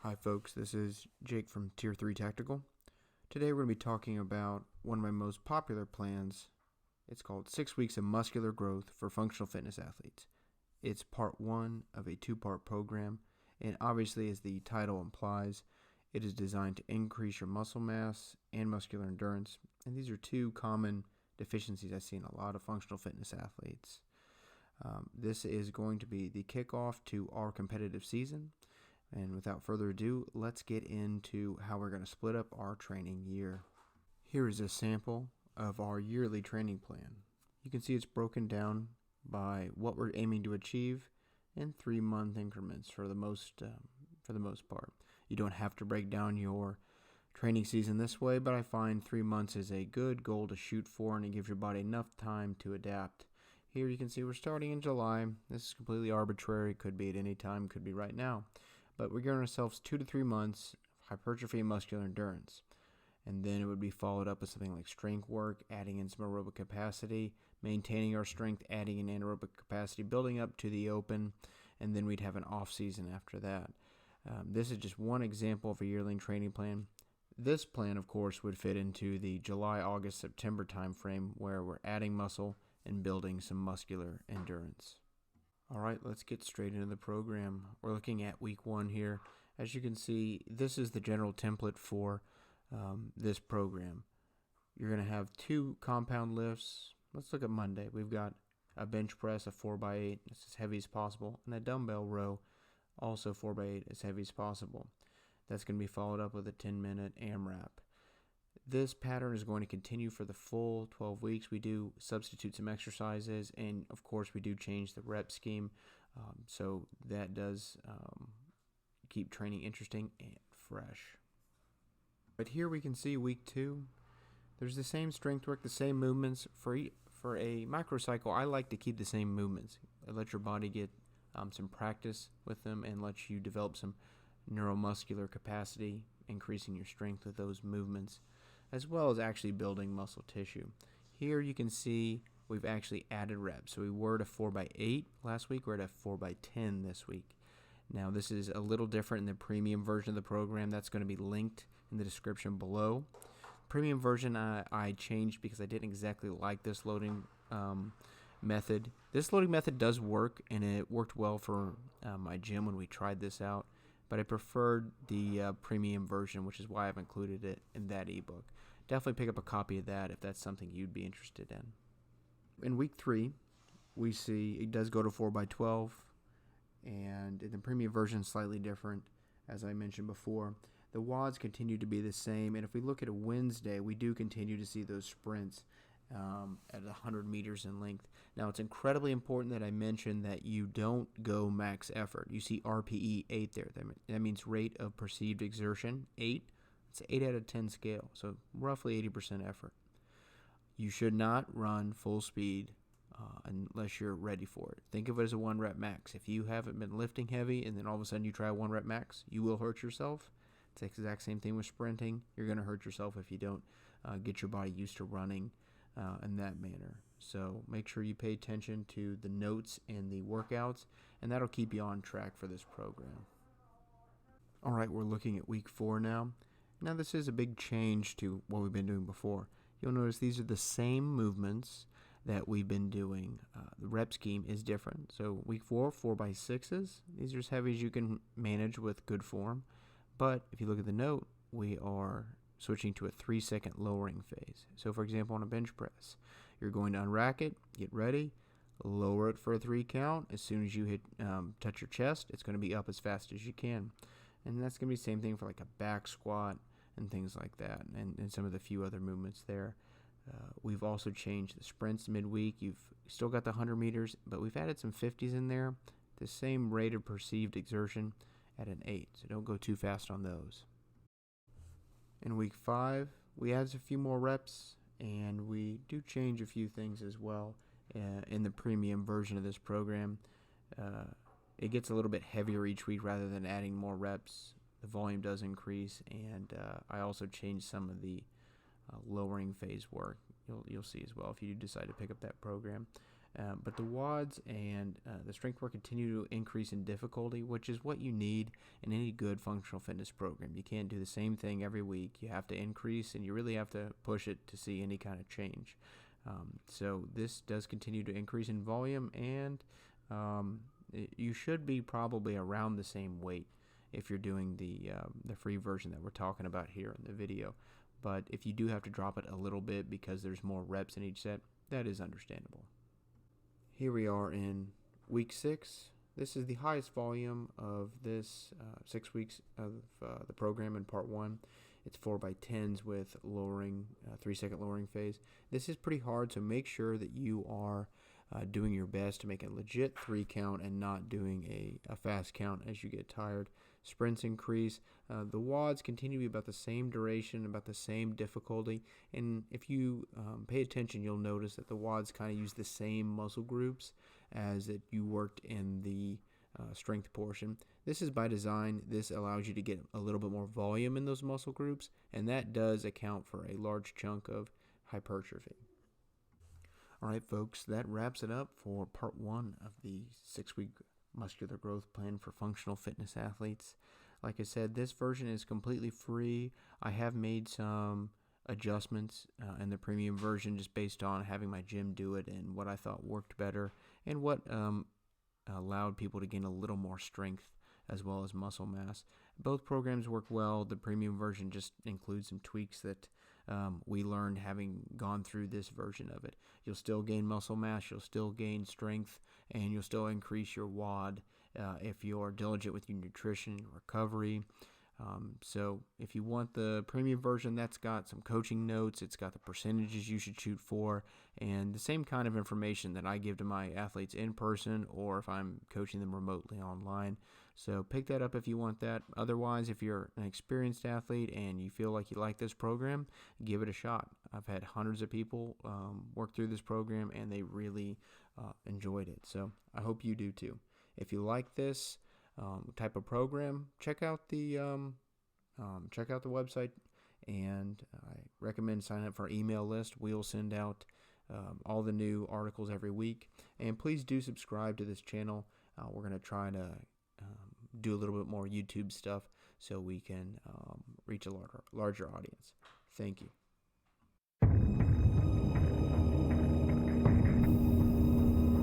Hi folks, this is Jake from Tier 3 Tactical. Today we're going to be talking about one of my most popular plans. It's called 6 Weeks of Muscular Growth for Functional Fitness Athletes. It's part 1 of a 2-part program, and obviously, as the title implies, it is designed to increase your muscle mass and muscular endurance, and these are two common deficiencies I see in a lot of functional fitness athletes. This is going to be the kickoff to our competitive season. And without further ado, let's get into how we're going to split up our training year. Here is a sample of our yearly training plan. You can see it's broken down by what we're aiming to achieve in 3-month increments for the most part. You don't have to break down your training season this way, but I find 3 months is a good goal to shoot for, and it gives your body enough time to adapt. Here you can see we're starting in July. This is completely arbitrary. Could be at any time, could be right now. But we're giving ourselves 2 to 3 months of hypertrophy and muscular endurance. And then it would be followed up with something like strength work, adding in some aerobic capacity, maintaining our strength, adding in anaerobic capacity, building up to the open, and then we'd have an off season after that. This is just one example of a yearly training plan. This plan, of course, would fit into the July, August, September timeframe where we're adding muscle and building some muscular endurance. All right, let's get straight into the program. We're looking at week 1 here. As you can see, this is the general template for this program. You're going to have 2 compound lifts. Let's look at Monday. We've got a bench press, a 4x8, it's as heavy as possible, and a dumbbell row, also 4x8, as heavy as possible. That's going to be followed up with a 10-minute AMRAP. This pattern is going to continue for the full 12 weeks. We do substitute some exercises, and of course we do change the rep scheme, so that does keep training interesting and fresh. But here we can see week 2. There's the same strength work, the same movements. For a microcycle, I like to keep the same movements. I let your body get some practice with them and let you develop some neuromuscular capacity, increasing your strength with those movements, as well as actually building muscle tissue. Here you can see we've actually added reps. So we were at a 4x8 last week. We're at a 4x10 this week. Now this is a little different in the premium version of the program. That's going to be linked in the description below. Premium version I changed because I didn't exactly like this loading method. This loading method does work, and it worked well for my gym when we tried this out. But I preferred the premium version, which is why I've included it in that ebook. Definitely pick up a copy of that if that's something you'd be interested in. In week 3, we see it does go to 4x12, and in the premium version, slightly different, as I mentioned before. The WODs continue to be the same, and if we look at a Wednesday, we do continue to see those sprints at 100 meters in length. Now, it's incredibly important that I mention that you don't go max effort. You see RPE 8 there. That means rate of perceived exertion 8. It's an 8 out of 10 scale, so roughly 80% effort. You should not run full speed unless you're ready for it. Think of it as a 1 rep max. If you haven't been lifting heavy and then all of a sudden you try a 1 rep max, you will hurt yourself. It's the exact same thing with sprinting. You're going to hurt yourself if you don't get your body used to running in that manner. So make sure you pay attention to the notes and the workouts, and that'll keep you on track for this program. All right, we're looking at week 4 now. Now this is a big change to what we've been doing before. You'll notice these are the same movements that we've been doing. The rep scheme is different. So week 4, 4x6s. These are as heavy as you can manage with good form. But if you look at the note, we are switching to a 3-second lowering phase. So for example, on a bench press, you're going to unrack it, get ready, lower it for a 3 count. As soon as you hit touch your chest, it's going to be up as fast as you can. And that's going to be the same thing for like a back squat and things like that, and some of the few other movements there. We've also changed the sprints midweek. You've still got the 100 meters, but we've added some 50s in there. The same rate of perceived exertion at an 8, so don't go too fast on those. In week 5, we add a few more reps, and we do change a few things as well in the premium version of this program. It gets a little bit heavier each week rather than adding more reps. The volume does increase, and I also changed some of the lowering phase work. You'll see as well if you decide to pick up that program. But the WODs and the strength work continue to increase in difficulty, which is what you need in any good functional fitness program. You can't do the same thing every week. You have to increase, and you really have to push it to see any kind of change. So this does continue to increase in volume, and you should be probably around the same weight if you're doing the free version that we're talking about here in the video. But if you do have to drop it a little bit because there's more reps in each set, that is understandable. Here we are in week 6. This is the highest volume of this 6 weeks of the program in part 1. It's 4x10s with lowering, 3-second lowering phase. This is pretty hard, so make sure that you are doing your best to make a legit 3 count and not doing a fast count as you get tired. Sprints increase. The WODs continue to be about the same duration, about the same difficulty. And if you pay attention, you'll notice that the WODs kind of use the same muscle groups as that you worked in the strength portion. This is by design. This allows you to get a little bit more volume in those muscle groups, and that does account for a large chunk of hypertrophy. All right, folks, that wraps it up for part 1 of the 6-week muscular growth plan for functional fitness athletes. Like I said, this version is completely free. I have made some adjustments in the premium version just based on having my gym do it and what I thought worked better and what allowed people to gain a little more strength as well as muscle mass. Both programs work well. The premium version just includes some tweaks that we learned having gone through this version of it. You'll still gain muscle mass, you'll still gain strength, and you'll still increase your WOD if you're diligent with your nutrition and recovery. So if you want the premium version, that's got some coaching notes, it's got the percentages you should shoot for, and the same kind of information that I give to my athletes in person or if I'm coaching them remotely online. So pick that up if you want that. Otherwise, if you're an experienced athlete and you feel like you like this program, give it a shot. I've had hundreds of people work through this program, and they really enjoyed it. So I hope you do too. If you like this type of program, check out the website, and I recommend signing up for our email list. We'll send out all the new articles every week, and please do subscribe to this channel. We're going to try to do a little bit more YouTube stuff so we can reach a larger audience. Thank you.